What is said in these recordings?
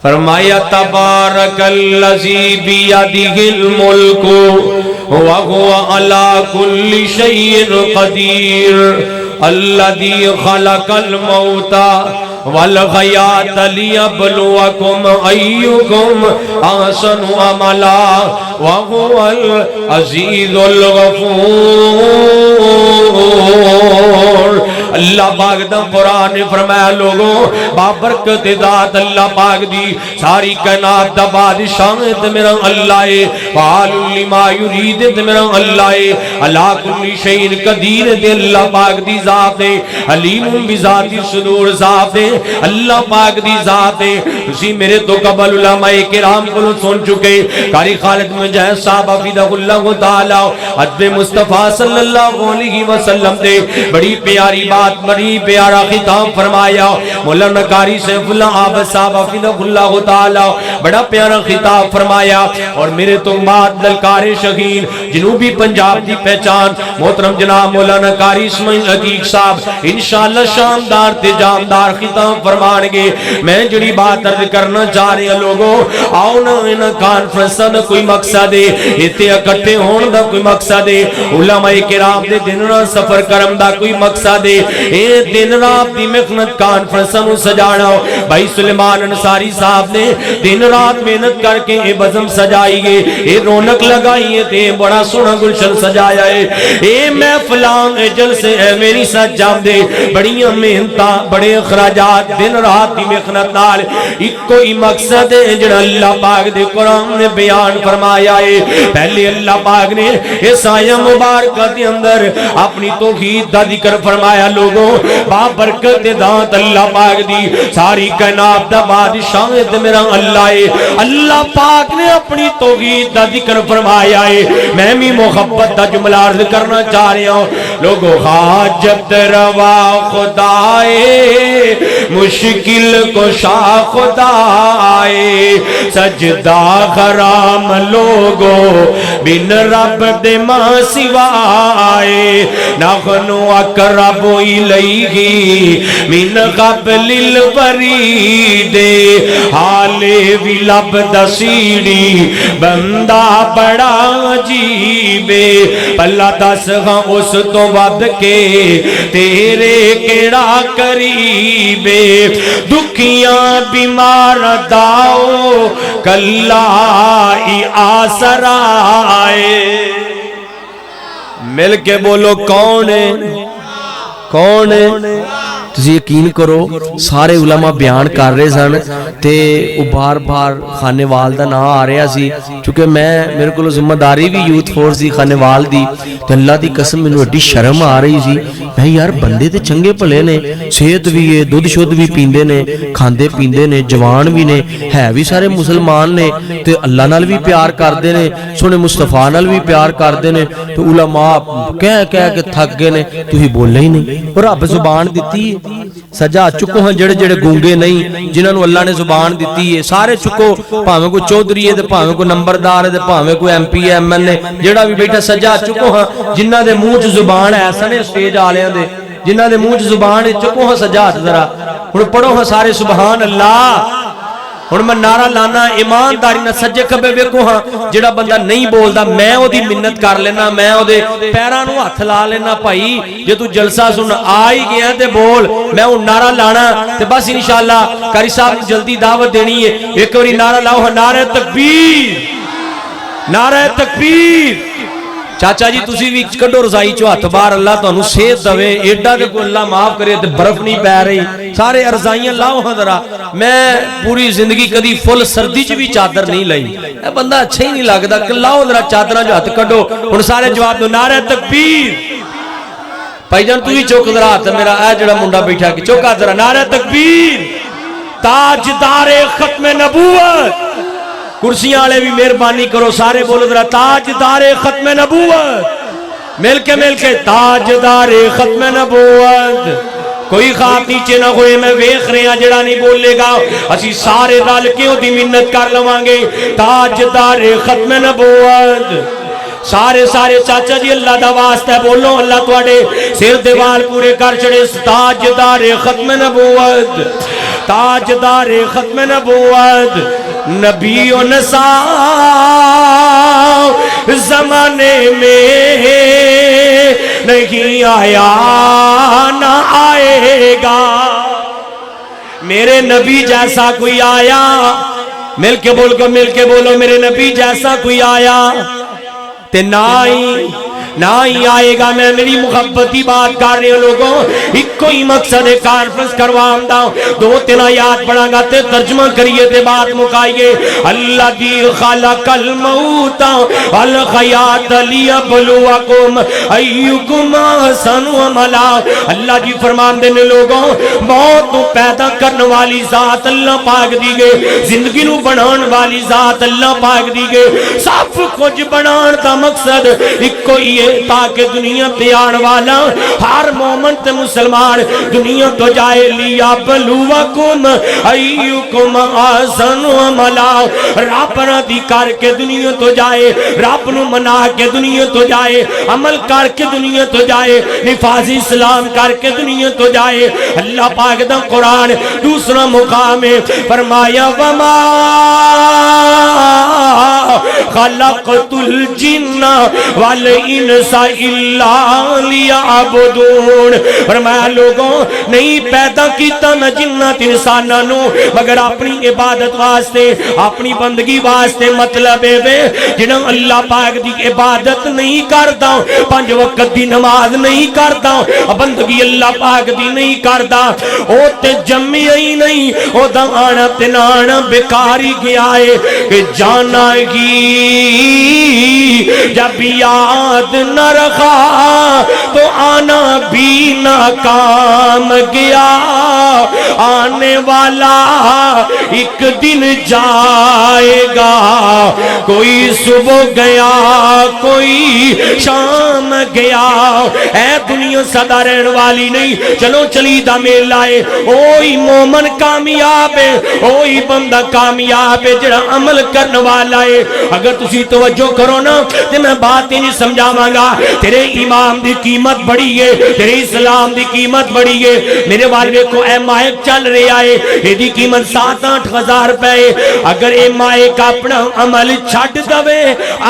فرمایا تبارکالذی بیدہل ملک وہو علی کل شیء قدیر الذی خلق الموت والحیات لیبلوکم ایکم احسن عملا وہو العزیز الغفور۔ اللہ پاک دا قرآن نے فرمایا لوگوں بابرکت ذات اللہ پاک دی ساری کائنات دا بادشاہ تے میرا اللہ ہے، فعال لما یرید تے میرا اللہ ہے، علی کل شیء قدیر تے اللہ پاک دی ذات ہے، علیم بذات الصدور ذات ہے، اللہ پاک دی ذات ہے۔ اسی میرے تو قبل علماء کرام کو سن چکے، قاری خالد مجاہد صاحب حفظہ اللہ تعالی حضرت مصطفیٰ صلی اللہ علیہ وسلم دے بڑی پیاری بات بڑی پیارا خطاب فرمایا۔ مولانا قاری سیف اللہ عابد صاحب حفظہ اللہ تعالی بڑا پیارا خطاب فرمایا، اور میرے تو بعد دلکار شہین جنوبی پنجاب دی پہچان محترم جناب مولانا قاری اسماعیل حقیق صاحب انشاءاللہ شاندار تے جاندار خطاب فرمانگے۔ میں جڑی بات عرض کرنا چاہ رہے ہیں لوگوں، آؤ نا ان کانفرنساں دا کوئی مقصد ہے، اتے اکٹھے ہون دا کوئی مقصد ہے، علماء کرام دے دن رات سفر کرم دا کوئی مقصد ہے، اے دن رات دی محنت کانفرنساں نو سجانا ہو۔ بھائی سلیمان انصاری صاحب نے دن رات محنت کر کے اے بزم سجائی گے، اے رونق لگائی ہے، تے بڑا سونا گلشن سجایا ہے، اے محفلاں اے جلسے اے میری سجام دے بڑیاں محنتاں بڑے اخراجات دن رات دی محنت نال ایک کوئی مقصد ہے جڑا اللہ پاک دے قرآن نے بیان فرمایا ہے۔ پہلے اللہ پاک نے اس آیہ مبارکہ دے اندر اپنی توحید دا ذکر فرمایا لوگوں، بابرکت ذات اللہ پاک دی ساری کائنات دا بادشاہ تے میرا اللہ ہے۔ اللہ پاک نے اپنی توحید دا ذکر فرمایا ہے۔ میں بھی محبت دا جملہ عرض کرنا چاہ رہا ہوں لوگوں، حاجت روا خدائے مشکل کشا خدائے، سجدہ حرام لوگوں بن رب دے ماں سوائے، نحن اقرب الیہ من قبل الورید، حال وی لب دسیڑی بندہ بڑا عجیب، پلا دس ہاں اس تو ود کے تیرے کیڑا قریب، دکھیاں بیمار داؤ کلائی آسرائے۔ مل کے بولو کون ہے؟ کون ہے؟ تسی یقین کرو سارے علماء بیان کر رہے سن تے او بار بار خانے وال دا نام آ رہا سی، چونکہ میرے کو ذمہ داری بھی یوتھ فورس دی خانے وال دی، تو اللہ دی قسم میں اڈی شرم آ رہی سی۔ میں یار بندے تے چنگے بھلے نے، صحت بھی ہے، دودھ شدھ بھی پیندے نے، کھاندے پیندے نے، جوان بھی نے، ہے بھی سارے مسلمان نے، تے اللہ نال بھی پیار کردے نے، سونے مصطفیٰ نال بھی پیار کردے نے، تو علماء کہہ کے تھک گئے نے، تسی بولے ہی نہیں۔ اور رب زبان دیتی ہے، سجا چکو ہیں جڑے جڑے گونگے نہیں، جنہاں نو اللہ نے زبان دیتی ہے، سارے چکو، پاویں کو چودھری ہے تے پاویں کو نمبردار ہے تے پاویں کو M P M L A, جڑا بھی بیٹھا سجا چکو ہیں جنہاں دے منہ چ زبان ہے سنے سٹیج والےاں دے، جنہاں دے منہ چ زبان ہے چکو ہیں سجا ذرا ہن پڑھو ہیں سارے سبحان اللہ۔ ہن میں نعرہ لانا ایمانداری نہ سجے کھبے ویکھو ہاں جڑا بندہ نہیں بولدا میں او دی منت کر لینا، میں او دے پیراں نو ہتھ لا لینا، بھائی جے تو جلسہ سن آ ہی گیا تے بول، میں او نعرہ لانا تے بس انشاءاللہ قاری صاحب نے جلدی دعوت دینی ہے۔ ایک واری نعرہ لاؤ، نعرہ تکبیر، نعرہ تکبیر۔ چاچا جی تسی بھی کڈو رضائی چو ہاتھ باہر، اللہ تانوں صحت دے، ایڈا تے کوئی اللہ معاف کرے تے برف نہیں پے رہی، سارے ارزائیاں لاؤ ہاں ذرا۔ میں پوری زندگی کدی فل سردی چ بھی چادر نہیں لائی، اے بندہ اچھا ہی نہیں لگدا، لاؤ ذرا چادراں جو ہاتھ کڈو۔ ہن سارے جواب دو، نعرہ تکبیر۔ بھائی جان تو ہی چوک ذرا ہاتھ، میرا اے جڑا منڈا بیٹھا کہ چوکا ذرا، نعرہ تکبیر۔ تاجدار ختم نبوت، کرسیاں والے بھی مہربانی کرو سارے بولو ذرا، تاجدار ختم نبوت، مل کے تاجدار ختم نبوت۔ کوئی خواب نیچے نہ ہوئے، میں ویکھ رہے ہیں جڑا نہیں بولے گا اسی سارے رل کے دی منت کر لواں گے، تاجدار ختم نبوت۔ سارے چاچا جی اللہ دا واسطہ بولو، اللہ تواڈے سر دے وال پورے کر چھڑے، تاجدار ختم نبوت، تاجدار ختم نبوت نبی و نساء زمانے میں نہیں آیا نہ آئے گا۔ میرے نبی جیسا کوئی آیا، مل کے بولو میرے نبی جیسا کوئی آیا تے نہ ہی آئے گا۔ میں میری محبتی بات کر رہے ہیں لوگوں، ایک کوئی مقصد کانفرنس کروام دا، دو تین آیات پڑھا گا تے ترجمہ کریے تے بات مکائیے۔ اللہ دی خلق الموت والحیات لیبلوکم ایکم احسن عملا۔ اللہ جی فرمان دینے لوگوں، موت نو پیدا کرنے والی ذات اللہ پاک دی گئے، زندگی نو بنان والی ذات اللہ پاک دی گئے، سب کچھ بنان دا مقصد ایک کوئی تاکہ دنیا پہ آن والا ہر مومن تے مسلمان دنیا تو جائے لیبلوکم ایکم احسن عملا۔ رب راضی کر کے دنیا تو جائے، رب نو منا کے دنیا تو جائے، عمل کر کے دنیا تو جائے، نفاذ اسلام کر کے دنیا تو جائے۔ اللہ پاک دا قرآن دوسرا مقام ہے، فرمایا وما خلقت الجن والانس الا لیعبدون۔ فرمایا لوگوں نہیں پیدا کیتا میں جنات انساناں نو مگر اپنی عبادت واسطے، اپنی بندگی واسطے۔ مطلب ہے جنہاں اللہ پاک دی عبادت نہیں کردا، 5 وقت دی نماز نہیں کردا، بندگی اللہ پاک دی نہیں کردا، او تے جمعی ہی نہیں، او دا آنا تے نانا بیکاری گیا ہے کہ جانا گی جب یاد نہ رکھا تو آنا بھی ناکام گیا۔ آنے والا ایک دن جائے گا، کوئی صبح گیا کوئی شام گیا۔ اے دنیا سدا رہن والی نہیں، چلو چلی دا میل آئے۔ اوہی مومن کامیاب ہے، اوہی بندہ کامیاب ہے جڑا عمل کرنے والا ہے۔ اگر تسی توجہ کرو نا تے میں بات نہیں سمجھاواں گا۔ تیرے ایمان دی قیمت بڑی ہے، تیرے اسلام دی قیمت بڑی ہے۔ میرے والے کو اے مائک چل رہے آئے، یہ دی قیمت 7-8 ہزار روپے۔ اگر اے مائک اپنا عمل چھڑ دوے،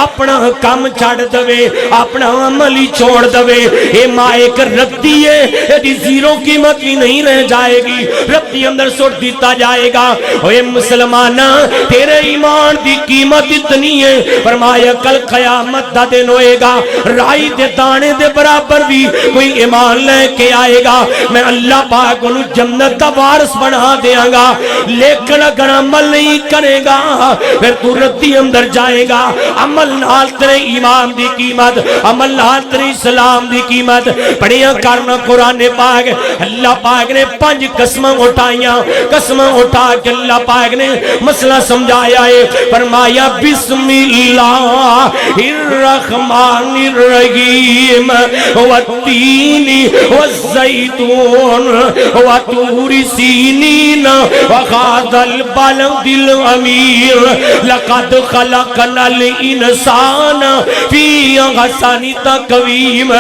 اپنا کام چھڑ دوے، اپنا عمل ہی چھوڑ دوے، اے مائک رکھتی ہے، یہ دی زیرو قیمت بھی نہیں رہ جائے گی، رکھتی اندر سوٹ دیتا جائے گا۔ اے مسلمانہ تیرے ایمان دی قیمت اتنی ہے، فرمایا کل قیامت دا دن ہوئے گا، رائی دے دانے دے برابر بھی کوئی ایمان لے کے آئے گا، میں اللہ پاک انہوں جنت دا وارث بنا دیاں گا۔ لیکن اگر عمل نہیں کرے گا پھر تو ردی اندر جائے گا۔ عمل نال تیرے ایمان دی قیمت، عمل نال تیرے اسلام دی قیمت پڑھیاں کرنا۔ قرآن پاک اللہ پاک نے 5 قسمیں اٹھائیاں، قسمیں اٹھا کے اللہ پاک نے مسئلہ سمجھایا ہے۔ فرمایا بسم اللہ الرحمن الرحیم والتین والزیتون وطور سینین وهذا البلد الامیر لقد خلقنا الانسان فی احسن تقویم۔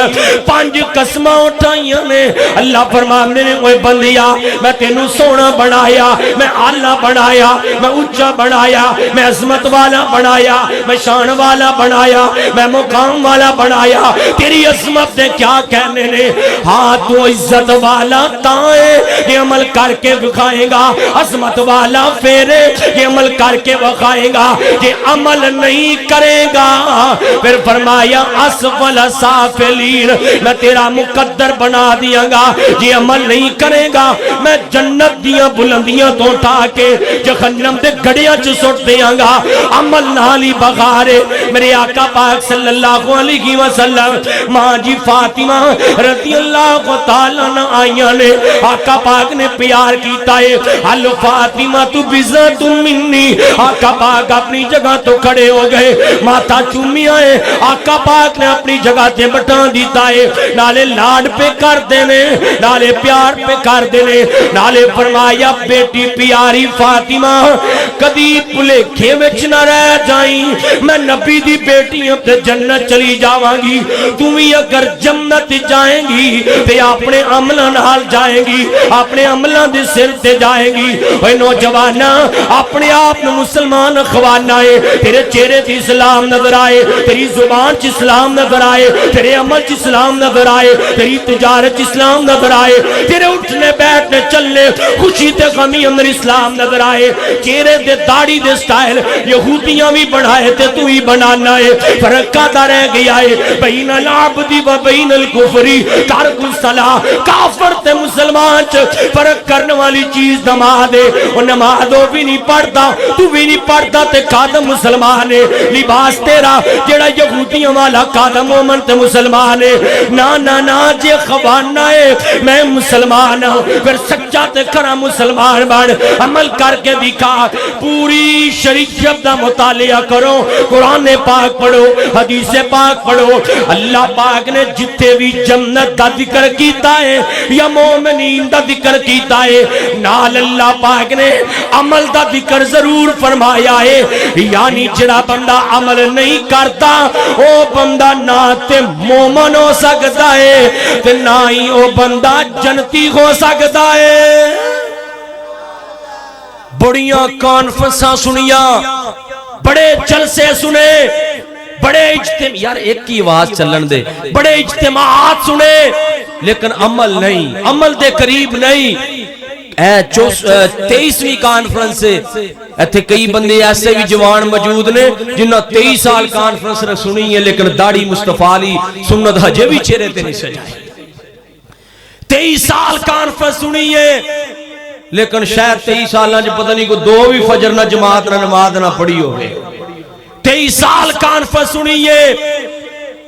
5 قسمیں اٹھائیاں نے۔ اللہ فرمانے نے اوے بندیا میں تینوں سونا بنایا، میں اعلیٰ بنایا، میں اونچا بنایا، میں عظمت والا بنایا، میں شان والا بنایا، میں مقام والا بنایا۔ تیری عظمت نے کیا کہنے نے؟ ہاں تو عزت والا تائے یہ عمل کر کے بکھائے گا، عظمت والا فیرے یہ عمل کر کے بکھائے گا۔ یہ عمل نہیں کرے گا پھر فرمایا اسفل سافلین، میں تیرا مقدر بنا دیا گا۔ یہ عمل نہیں کرے گا میں جنت دیاں بلندیاں تو اٹھا کے جہنم دے گڑیاں چ سٹ دیاں گا۔ عمل نالی بغارے میرے آقا پاک صلی اللہ علیہ وسلم ماں جی فاطمہ رضی اللہ تعالیٰ عنہ آئیاں نے آقا پاک نے پیار کیتا ہے۔ حل فاطمہ تو بزت منی، آقا پاک اپنی جگہ تو کھڑے ہو گئے، ماتا چومی آئے، آقا پاک نے اپنی جگہ تے بٹھا دیتا ہے۔ نالے لاڈ پہ کر دینے، نالے پیار پہ کر دینے، نالے فرمایا بیٹی پیاری فاطمہ کدی بھلے کھے وچ نہ رہ جائیں میں نبی دی بیٹیاں تے جنت چلی جاواں گی تو بھی اگر جنت جائیں گی تے اپنے عملاں نال جائیں گی اپنے عملاں دے سر تے جائیں گی اے نوجوانا اپنے آپ نو مسلمان اخوانا ہے تیرے چہرے تے اسلام نظر آئے تیری زبان چ اسلام نظر آئے تیرے عمل چ اسلام نظر آئے تیری تجارت چ اسلام نظر آئے تیرے اٹھنے بیٹھنے چلنے خوشی تے غمی اندر اسلام نظر آئے چہرے تے داڑھی دے سٹائل یہودیاں بھی بنائے تے تو ہی بنانا ہے فرق کا رہ گیا ہے بین العبد و بین الکفری ترک الصلاۃ کافر تے مسلمان چ فرق کرنے والی چیز نماز ہے اور نماز وہ بھی نہیں پڑھتا تو بھی نہیں پڑھتا تے قادم مسلمان ہے لباس تیرا جڑا یہودیاں والا قادم مومن تے مسلمان ہے نا جے خوانا ہے میں مسلمان ہوں پھر سچا تے کرا مسلمان بن عمل کر کے دکھا پوری شریعت دا مطالعہ کرو قرآن پاک پڑھو حدیث پاک پڑھو اللہ پاک نے جتے بھی جنت دا ذکر کیتا ہے یا مومنین دا ذکر کیتا ہے نال اللہ پاک نے عمل دا ذکر ضرور فرمایا ہے یعنی جڑا بندہ عمل نہیں کرتا او بندہ نہ تے مومن ہو سکتا ہے تے نہ ہی او بندہ جنتی ہو سکتا ہے بڑیاں کانفرنساں سنیاں بڑے جلسے سنے بڑے اجتماع یار ایک کی آواز چلن دے بڑے اجتماعات سنے لیکن عمل نہیں عمل دے قریب نہیں 23ویں کانفرنس سے ایتھے کئی بندے ایسے بھی جوان موجود نے جنہاں 23 سال کانفرنس نے سنی ہے لیکن داڑھی مصطفیٰ علی سنت ہجے بھی چہرے تے نہیں سجائے 23 سال کانفرنس سنی ہے لیکن شاید 23 سالاں جو پتہ نہیں کو دو بھی فجر نہ جماعت نہ نماز نہ پڑھی ہوئے 23 سال کانفرنس سنی ہے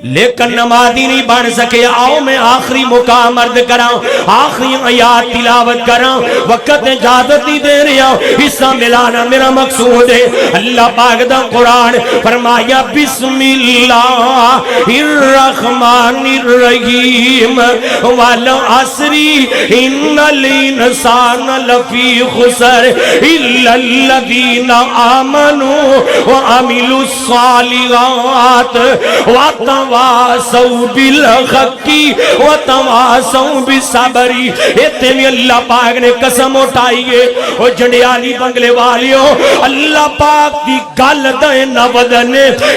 لیکن نمازی نہیں بن سکے آؤ میں آخری مقام عرض کراؤں آخری آیات تلاوت کراؤں وقت اجازت نہیں دے رہا حصہ ملانا میرا مقصود ہے اللہ پاک دا قرآن فرمایا بسم اللہ الرحمن الرحیم والعصر ان الانسان لفی خسر الا الذین آمنوا وعملوا الصالحات وتواصوا بالحق وتواصوا بالصبر ایتھے بھی اللہ پاک نے قسم اٹھائی ہے او جنڈیالی بنگلے والیوں اللہ پاک دی گل دے نہ وزن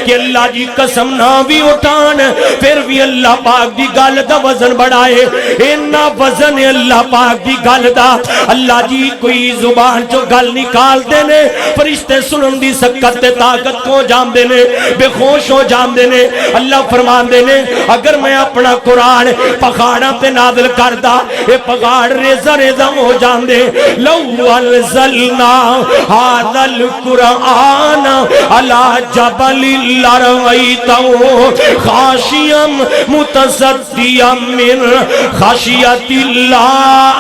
کہ اللہ جی قسم نہ بھی اٹھان پھر بھی اللہ پاک دی گل دا وزن بڑھائے اینا وزن اللہ پاک دی گل دا اللہ جی کوئی زبان جو گل نکال دینے فرشتے سنن دی سکت طاقت کو جام دینے بے خوش ہو جام دینے اللہ فرمان دینے اگر میں اپنا قرآن پخاڑا پہ نازل کردہ یہ پخاڑ ریزہ ریزہ ہو جان دے لو انزلنا هذا القرآن على جبل لرأيته خاشعا متصدعا من خشیت اللہ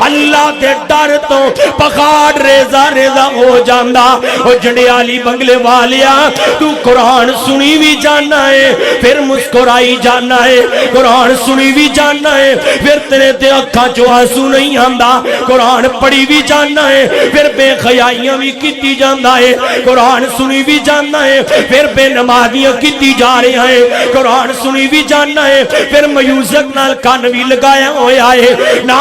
اللہ دے ڈر تو پخاڑ ریزہ ریزہ ہو جاندہ او جنڈیالی بنگلے والیا تو قرآن سنی بھی جاننا ہے پھر مسکرائی جاننا ہے قرآن سنی بھی جاننا ہے پھر تیرے تے اکھاں جو آنسو نہیں آندہ قرآن پڑھی بھی جاننا ہے پھر بے خیائیاں بھی کیتی جاندا ہے قرآن سنی بھی جاننا ہے پھر بے نمازیاں کیتی جا رہے ہیں قرآن سنی بھی جاننا ہے پھر میوزک نال کان بھی لگایا ہویا ہے نا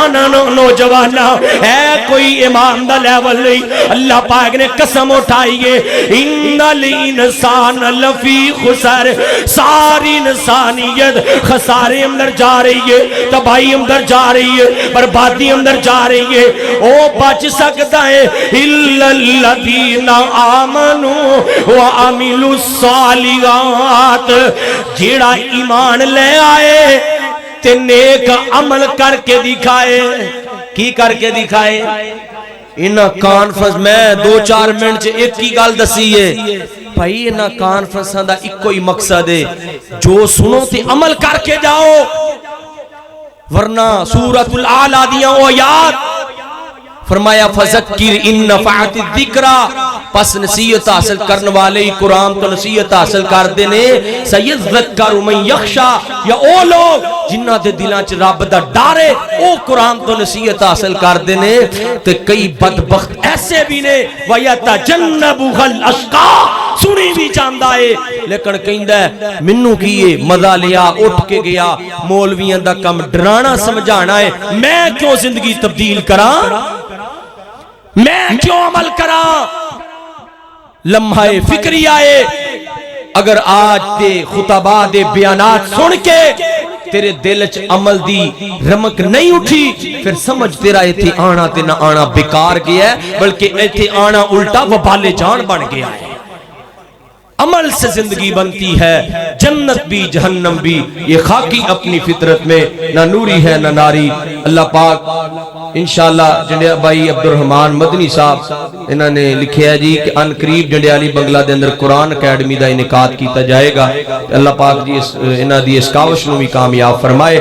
نوجوانا ہے کوئی امام دا لیول نہیں اللہ پاک نے قسم اٹھائی ہے ان الانسان لفی خسر ساری انسانیت خسارے اندر جا رہی ہے تباہی اندر جا رہی ہے بربادی اندر جا رہی ہے او بچ سکتا ہے الا الذین آمنوا وعملوا الصالحات جیڑا ایمان لے آئے تے نیک عمل کر کے دکھائے کی کر کے دکھائے انہا کانفرنس میں 2-4 منٹ سے ایک کی گال دسی ہے بھائی انہا کانفرنس دا ایک کوئی مقصد ہے جو سنو تے عمل کر کے جاؤ ورنہ سورۃ الاعلیٰ دیاں او یاد فرمایا فذکر ان نفعت الذکرہ پس نصیحت حاصل کرنے والے ہی قرآن تو نصیحت حاصل کردے نے سیذکر من یخشا یا او لوگ جنہ دے دلاں چ رب دا ڈر ہے او قرآن تو نصیحت حاصل کردے نے تے کئی بدبخت ایسے بھی نے وَيَتَجَنَّبُهَا الْأَشْقَى سنی بھی جاندا ہے لیکن کہندا ہے منوں کی یہ مزہ لیا اٹھ کے گیا مولویاں دا کم ڈرانا سمجھانا ہے میں کیوں زندگی تبدیل کراں میں کیوں عمل کراں لمحہ فکری آئے اگر آج دے خطبہ دے بیانات سن کے تیرے دل چ عمل دی رمک نہیں اٹھی پھر سمجھ تیرا ایتھے آنا تے نہ آنا بیکار گیا ہے بلکہ ایتھے آنا الٹا وبال جان بن گیا ہے عمل سے زندگی بنتی ہے جنت بھی جہنم بھی یہ خاکی اپنی فطرت میں نہ نوری ہے نہ ناری اللہ پاک انشاءاللہ جنڈیا بھائی عبد الرحمن مدنی صاحب انہوں نے لکھیا جی کہ ان قریب جنڈیالی بنگلہ دے اندر قرآن اکیڈمی دا انعقاد کیتا جائے گا اللہ پاک جی انہاں دی اس کاوش نو بھی کامیاب فرمائے